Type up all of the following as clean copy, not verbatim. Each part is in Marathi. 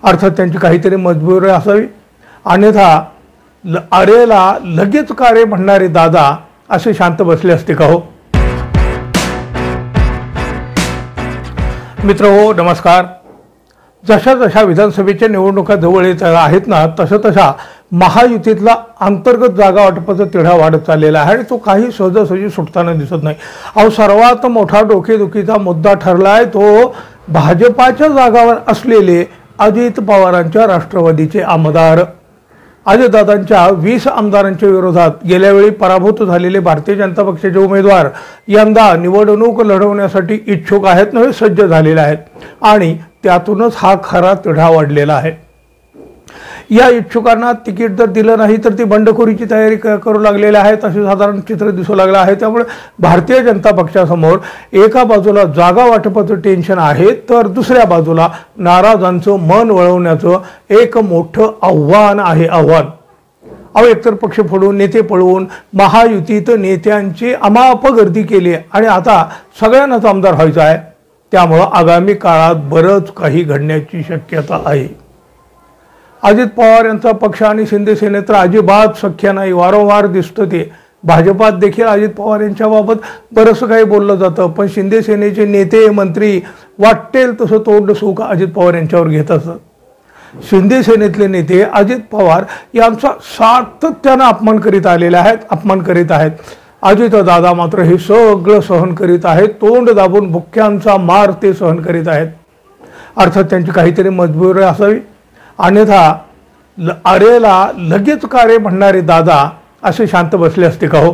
अर्थात त्यांची काहीतरी मजबुरी असावी, अन्यथा अरेला लगेच का रे म्हणणारे दादा असे शांत बसले असते का हो? मित्र हो, नमस्कार. जशा जशा विधानसभेच्या निवडणुका जवळ येत आहेत ना, तशा महायुतीतला अंतर्गत जागा वाटपाचा तिढा वाढत चाललेला आहे आणि तो काही सहजासहजी सुटताना दिसत नाही. अहो, सर्वात मोठा डोकेदुखीचा मुद्दा ठरलाय तो भाजपाच्या जागावर असलेले अजित पवारांच्या राष्ट्रवादीचे आमदार. अजितदादांच्या 20 आमदारांच्या विरोधात गेल्यावेळी पराभूत झालेले भारतीय जनता पक्षाचे उमेदवार यंदा निवडणूक लढवण्यासाठी इच्छुक आहेत, नव्हे सज्ज झालेले आहेत आणि त्यातूनच हा खरा तिढा वाढलेला आहे. या इच्छुकांना तिकीट जर दिलं नाही तर ती बंडखोरीची तयारी करू लागलेले आहेत, असे साधारण चित्र दिसू लागलं आहे. त्यामुळे भारतीय जनता पक्षासमोर एका बाजूला जागा वाटपाचं टेन्शन आहे, तर दुसऱ्या बाजूला नाराजांचं मन वळवण्याचं एक मोठं आव्हान आहे. अहो, एकतर पक्ष फोडून नेते पळवून महायुतीत नेत्यांची अमाप गर्दी केली आणि आता सगळ्यांनाच आमदार व्हायचं आहे. त्यामुळं आगामी काळात बरंच काही घडण्याची शक्यता आहे. अजित पवार यांचा पक्ष आणि शिंदे सेनेत तर अजिबात सख्य नाही. वारंवार दिसतं ते. भाजपात देखील अजित पवार यांच्याबाबत बरंचसं काही बोललं जातं, पण शिंदे सेनेचे नेते मंत्री वाटेल तसं तोंड सुख अजित पवार यांच्यावर घेत असत. शिंदे सेनेतले नेते अजित पवार यांचा सातत्यानं अपमान करीत आहेत. अजित दादा मात्र हे सगळं सहन करीत आहेत. तोंड दाबून भुक्क्यांचा मार ते सहन करीत आहेत. अर्थात त्यांची काहीतरी मजबुरी असावी, अन्यथा अरेला लगेच का रे म्हणणारे दादा असे शांत बसले असते का हो?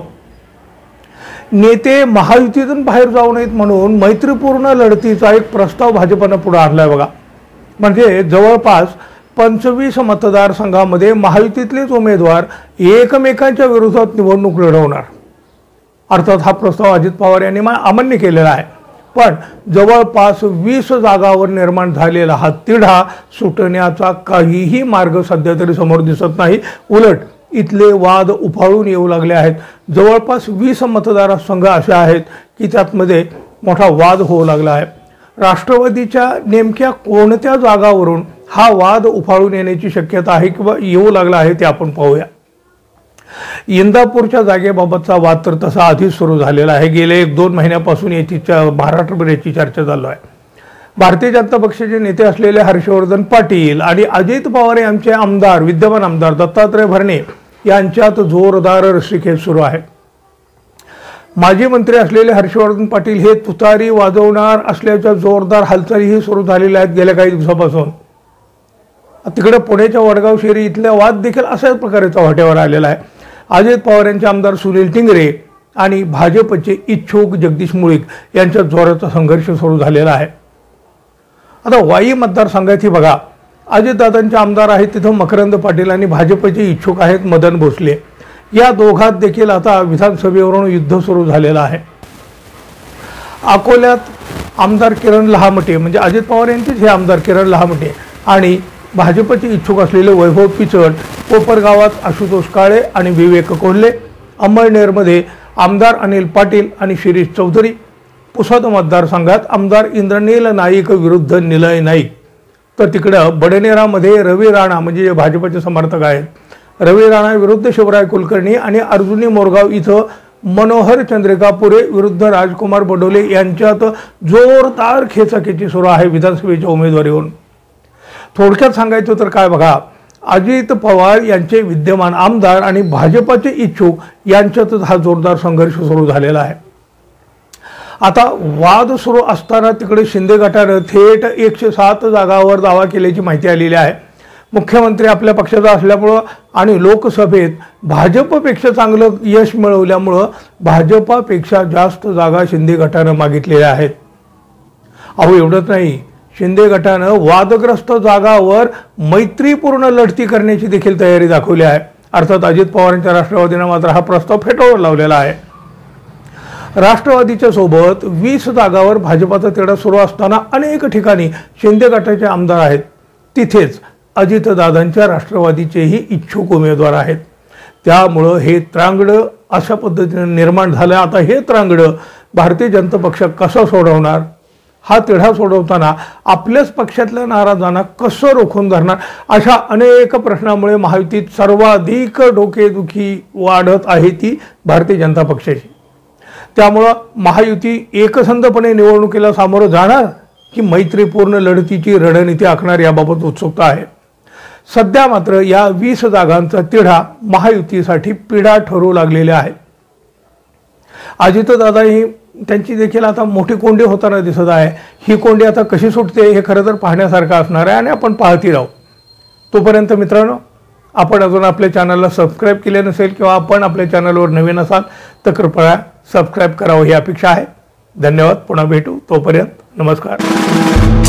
नेते महायुतीतून बाहेर जाऊ नयेत म्हणून मैत्रीपूर्ण लढतीचा एक प्रस्ताव भाजपनं पुढे आणलाय बघा. म्हणजे जवळपास 25 मतदारसंघामध्ये महायुतीतलेच उमेदवार एकमेकांच्या विरोधात निवडणूक लढवणार. अर्थात हा प्रस्ताव अजित पवार यांनी अमान्य केलेला आहे, पण जवळपास 20 जागावर निर्माण झालेला हा तिढा सुटण्याचा काहीही मार्ग सध्या तरी समोर दिसत नाही. उलट इथले वाद उफाळून येऊ लागले आहेत. जवळपास 20 मतदारसंघ असे आहेत की त्यामध्ये मोठा वाद होऊ लागला आहे. राष्ट्रवादीच्या नेमक्या कोणत्या जागावरून हा वाद उफाळून येण्याची शक्यता आहे किंवा येऊ लागला आहे ते आपण पाहूया. इंदापूरच्या जागेबाबतचा वाद तर तसा आधीच सुरू झालेला आहे. गेले 1-2 महिन्यापासून याची महाराष्ट्रभर याची चर्चा चालू आहे. भारतीय जनता पक्षाचे नेते असलेले हर्षवर्धन पाटील आणि अजित पवार यांचे आमदार, विद्यमान आमदार दत्तात्रय भरणे यांच्यात जोरदार रस्सीखेच सुरू आहे. माजी मंत्री असलेले हर्षवर्धन पाटील हे तुतारी वाजवणार असल्याच्या जोरदार हालचालीही सुरू झालेल्या आहेत गेल्या काही दिवसापासून. तिकडे पुण्याच्या वडगाव शेरी इथल्या वाद देखील अशाच प्रकारे चव्हाट्यावर आलेला आहे. अजित पवार यांचे आमदार सुनील टिंगरे आणि भाजपचे इच्छुक जगदीश मुळीक यांच्यात जोराचा संघर्ष सुरू झालेला आहे. आता वाई मतदारसंघाची बघा, अजितदादांचे आमदार आहेत तिथं मकरंद पाटील आणि भाजपचे इच्छुक आहेत मदन भोसले. या दोघात देखील आता विधानसभेवरून युद्ध सुरू झालेलं आहे. अकोल्यात आमदार किरण लहामटे, म्हणजे अजित पवार यांचेच हे आमदार किरण लहामटे आणि भाजपचे इच्छुक असलेले वैभव पिचड, कोपरगावात आशुतोष काळे आणि विवेक कोल्हे, अंमळनेरमध्ये आमदार अनिल पाटील आणि शिरीष चौधरी, पुसद मतदारसंघात आमदार इंद्रनील नाईक विरुद्ध निलय नाईक, तर तिकडं बडनेरामध्ये रवी राणा म्हणजे जे भाजपचे समर्थक आहेत, रवी राणा विरुद्ध शिवराय कुलकर्णी आणि अर्जुनी मोरगाव इथं मनोहर चंद्रिका पुरे विरुद्ध राजकुमार बडोले यांच्यात जोरदार खेचाखेची सुरू आहे विधानसभेच्या उमेदवारीवरून. थोडक्यात सांगायचं तर काय बघा, अजित पवार यांचे विद्यमान आमदार आणि भाजपचे इच्छुक यांच्यातच हा जोरदार संघर्ष सुरू झालेला आहे. आता वाद सुरू असताना तिकडे शिंदे गटानं थेट 107 जागांवर दावा केल्याची माहिती आलेली आहे. मुख्यमंत्री आपल्या पक्षाचा असल्यामुळं आणि लोकसभेत भाजपपेक्षा चांगलं यश मिळवल्यामुळं भाजपापेक्षा जास्त जागा शिंदे गटानं मागितलेल्या आहेत. अहो, एवढंच नाही, शिंदे गटानं वादग्रस्त जागावर मैत्रीपूर्ण लढती करण्याची देखील तयारी दाखवली आहे. अर्थात अजित पवारांच्या राष्ट्रवादीनं मात्र हा प्रस्ताव फेटाळून लावलेला आहे. राष्ट्रवादीच्या सोबत 20 जागावर भाजपाचा तिढा सुरू असताना अनेक ठिकाणी शिंदे गटाचे आमदार आहेत. तिथेच अजितदादांच्या राष्ट्रवादीचेही इच्छुक उमेदवार आहेत. त्यामुळं हे त्रांगडं अशा पद्धतीने निर्माण झालं. आता हे त्रांगडं भारतीय जनता पक्ष कसं सोडवणार हा तिढा सोडवताना आपल्याच पक्षातल्या नाराजांना कसं रोखून धरणार, अशा अनेक प्रश्नामुळे महायुतीत सर्वाधिक डोकेदुखी वाढत आहे ती भारतीय जनता पक्षाची। त्यामुळं महायुती एकसंधपणे निवडणुकीला सामोरं जाणार की मैत्रीपूर्ण लढतीची रणनीती आखणार याबाबत उत्सुकता आहे। सध्या मात्र या 20 जागांचा तिढा महायुतीसाठी पीडा ठरू लागलेला आहे। अजितदादा ही त्यांची देखील आता मोठी कोंडी होताना दिसत आहे। ही कोंडी आता कशी सुटते हे खरं तर पाहण्यासारखं असणार आहे आणि आपण पाहती राहू। तोपर्यंत मित्रांनो, आपण अजून आपल्या चॅनलला सबस्क्राईब केले नसेल किंवा आपण आपल्या चॅनलवर नवीन असाल तर कृपया सबस्क्राईब करावं ही अपेक्षा आहे। धन्यवाद, पुन्हा भेटू, तोपर्यंत नमस्कार।